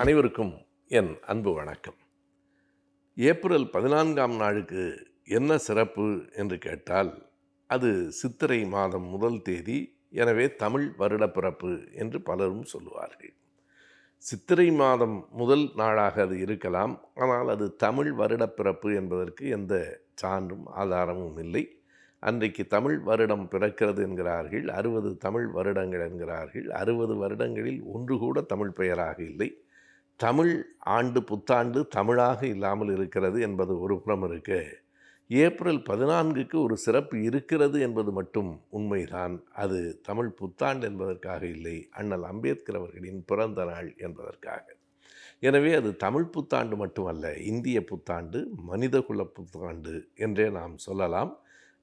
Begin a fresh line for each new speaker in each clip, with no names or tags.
அனைவருக்கும் என் அன்பு வணக்கம். ஏப்ரல் 14ஆம் நாளுக்கு என்ன சிறப்பு என்று கேட்டால், அது சித்திரை மாதம் முதல் தேதி. எனவே தமிழ் வருடப்பிறப்பு என்று பலரும் சொல்லுவார்கள். சித்திரை மாதம் முதல் நாளாக அது இருக்கலாம். ஆனால் அது தமிழ் வருடப்பிறப்பு என்பதற்கு எந்த சான்றும் ஆதாரமும் இல்லை. அன்றைக்கு தமிழ் வருடம் பிறக்கிறது என்கிறார்கள். 60 தமிழ் வருடங்கள் என்கிறார்கள். 60 வருடங்களில் ஒன்று கூட தமிழ் பெயராக இல்லை. தமிழ் ஆண்டு புத்தாண்டு தமிழாக இல்லாமல் இருக்கிறது என்பது ஒரு புறம் இருக்க, ஏப்ரல் 14க்கு ஒரு சிறப்பு இருக்கிறது என்பது மட்டும் உண்மைதான். அது தமிழ் புத்தாண்டு என்பதற்காக இல்லை, அண்ணல் அம்பேத்கர் அவர்களின் பிறந்த நாள் என்பதற்காக. எனவே அது தமிழ் புத்தாண்டு மட்டுமல்ல, இந்திய புத்தாண்டு, மனிதகுல புத்தாண்டு என்றே நாம் சொல்லலாம்.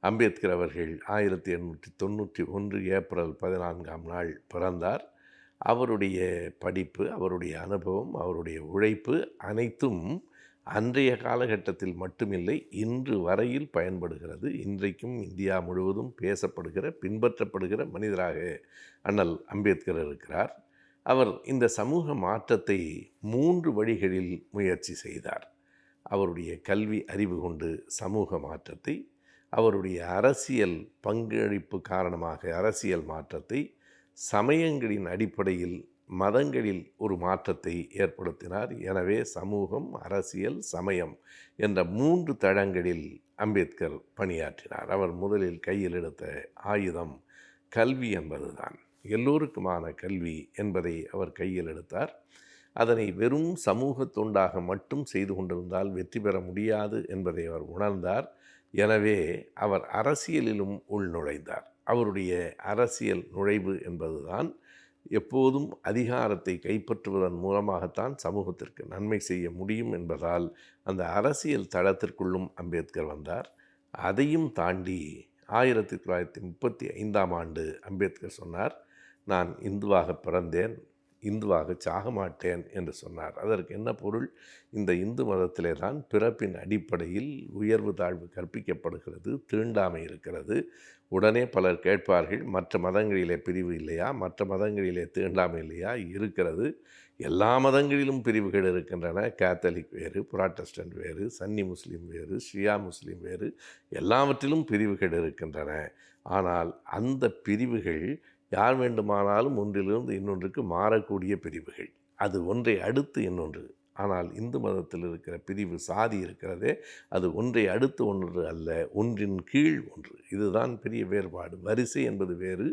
அம்பேத்கர் அவர்கள் 1891 ஏப்ரல் 14ஆம் நாள் பிறந்தார். அவருடைய படிப்பு, அவருடைய அனுபவம், அவருடைய உழைப்பு அனைத்தும் அன்றைய காலகட்டத்தில் மட்டுமில்லை, இன்று வரையில் பயன்படுகிறது. இன்றைக்கும் இந்தியா முழுவதும் பேசப்படுகிற, பின்பற்றப்படுகிற மனிதராக அண்ணல் அம்பேத்கர் இருக்கிறார். அவர் இந்த சமூக மாற்றத்தை 3 வழிகளில் முயற்சி செய்தார். அவருடைய கல்வி அறிவு கொண்டு சமூக மாற்றத்தை, அவருடைய அரசியல் பங்களிப்பு காரணமாக அரசியல் மாற்றத்தை, சமயங்களின் அடிப்படையில் மதங்களில் ஒரு மாற்றத்தை ஏற்படுத்தினார். எனவே சமூகம், அரசியல், சமயம் என்ற 3 தளங்களில் அம்பேத்கர் பணியாற்றினார். அவர் முதலில் கையில் எடுத்த ஆயுதம் கல்வி என்பதுதான். எல்லோருக்குமான கல்வி என்பதை அவர் கையில் எடுத்தார். அதனை வெறும் சமூக தொண்டாக மட்டும் செய்து கொண்டிருந்தால் வெற்றி பெற முடியாது என்பதை அவர் உணர்ந்தார். எனவே அவர் அரசியலிலும் உள்நுழைந்தார். அவருடைய அரசியல் நுழைவு என்பதுதான் எப்போதும் அதிகாரத்தை கைப்பற்றுவதன் மூலமாகத்தான் சமூகத்திற்கு நன்மை செய்ய முடியும் என்பதால் அந்த அரசியல் தளத்திற்குள்ளும் அம்பேத்கர் வந்தார். அதையும் தாண்டி 1935ஆம் ஆண்டு அம்பேத்கர் சொன்னார், நான் இந்துவாக பிறந்தேன், இந்துவாக சாக மாட்டேன் என்று சொன்னார். அதற்கு என்ன பொருள்? இந்த இந்து மதத்திலே தான் பிறப்பின் அடிப்படையில் உயர்வு தாழ்வு கற்பிக்கப்படுகிறது, தீண்டாமை இருக்கிறது. உடனே பலர் கேட்பார்கள், மற்ற மதங்களிலே பிரிவு இல்லையா, மற்ற மதங்களிலே தீண்டாமை இல்லையா? இருக்கிறது. எல்லா மதங்களிலும் பிரிவுகள் இருக்கின்றன. கேத்தலிக் வேறு, புராட்டஸ்டன்ட் வேறு, சன்னி முஸ்லீம் வேறு, ஷியா முஸ்லீம் வேறு, எல்லாவற்றிலும் பிரிவுகள் இருக்கின்றன. ஆனால் அந்த பிரிவுகள் யார் வேண்டுமானாலும் ஒன்றிலிருந்து இன்னொன்றுக்கு மாறக்கூடிய பிரிவுகள். அது ஒன்றை அடுத்து இன்னொன்று. ஆனால் இந்து மதத்தில் இருக்கிற பிரிவு சாதி இருக்கிறதே, அது ஒன்றை அடுத்து ஒன்று அல்ல, ஒன்றின் கீழ் ஒன்று. இதுதான் பெரிய வேறுபாடு. வரிசை என்பது வேறு,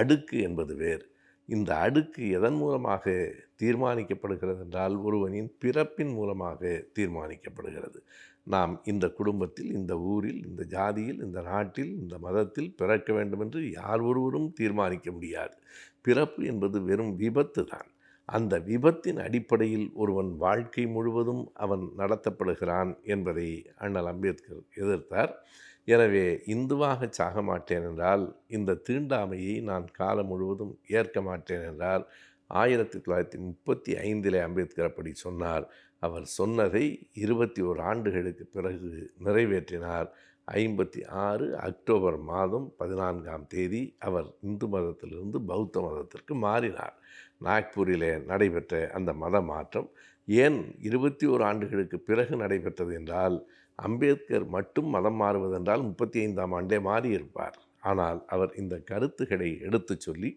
அடுக்கு என்பது வேறு. இந்த அடுக்கு எதன் மூலமாக தீர்மானிக்கப்படுகிறது என்றால், ஒருவனின் பிறப்பின் மூலமாக தீர்மானிக்கப்படுகிறது. நாம் இந்த குடும்பத்தில், இந்த ஊரில், இந்த ஜாதியில், இந்த நாட்டில், இந்த மதத்தில் பிறக்க வேண்டும் என்று யார் ஒருவரும் தீர்மானிக்க முடியாது. பிறப்பு என்பது வெறும் விபத்து தான். அந்த விபத்தின் அடிப்படையில் ஒருவன் வாழ்க்கை முழுவதும் அவன் நடத்தப்படுகிறான் என்பதை அண்ணல் அம்பேத்கர் எதிர்த்தார். எனவே இந்துவாக சாக மாட்டேன் என்றால், இந்த தீண்டாமையை நான் காலம் முழுவதும் ஏற்க மாட்டேன் என்றால், 1935 அம்பேத்கர் அப்படி சொன்னார். அவர் சொன்னதை 21 ஆண்டுகளுக்கு பிறகு நிறைவேற்றினார். 56 அக்டோபர் மாதம் 14ஆம் தேதி அவர் இந்து மதத்திலிருந்து பௌத்த மதத்திற்கு மாறினார். நாக்பூரிலே நடைபெற்ற அந்த மத மாற்றம் ஏன் 21 ஆண்டுகளுக்கு பிறகு நடைபெற்றது என்றால், அம்பேத்கர் மட்டும் மதம் மாறுவதென்றால் 35ஆம் ஆண்டே மாறியிருப்பார். ஆனால் அவர் இந்த கருத்துக்களை எடுத்து சொல்லி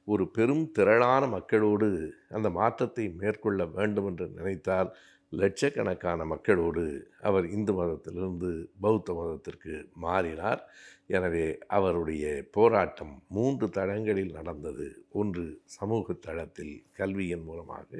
ஒரு பெரும் திரளான மக்களோடு அந்த மாற்றத்தை மேற்கொள்ள வேண்டும் என்று நினைத்தால், லட்சக்கணக்கான மக்களோடு அவர் இந்து மதத்திலிருந்து பௌத்த மதத்திற்கு மாறினார். எனவே அவருடைய போராட்டம் 3 தளங்களில் நடந்தது. ஒன்று சமூக தளத்தில் கல்வியின் மூலமாக,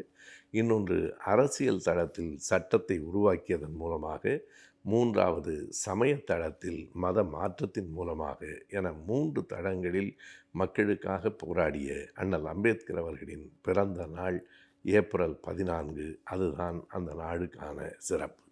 இன்னொன்று அரசியல் தளத்தில் சட்டத்தை உருவாக்கியதன் மூலமாக, மூன்றாவது சமயத்தளத்தில் மத மாற்றத்தின் மூலமாக என 3 தளங்களில் மக்களுக்காக போராடிய அண்ணல் அம்பேத்கர் அவர்களின் பிறந்த நாள் ஏப்ரல் 14. அதுதான் அந்த நாளுக்கான சிறப்பு.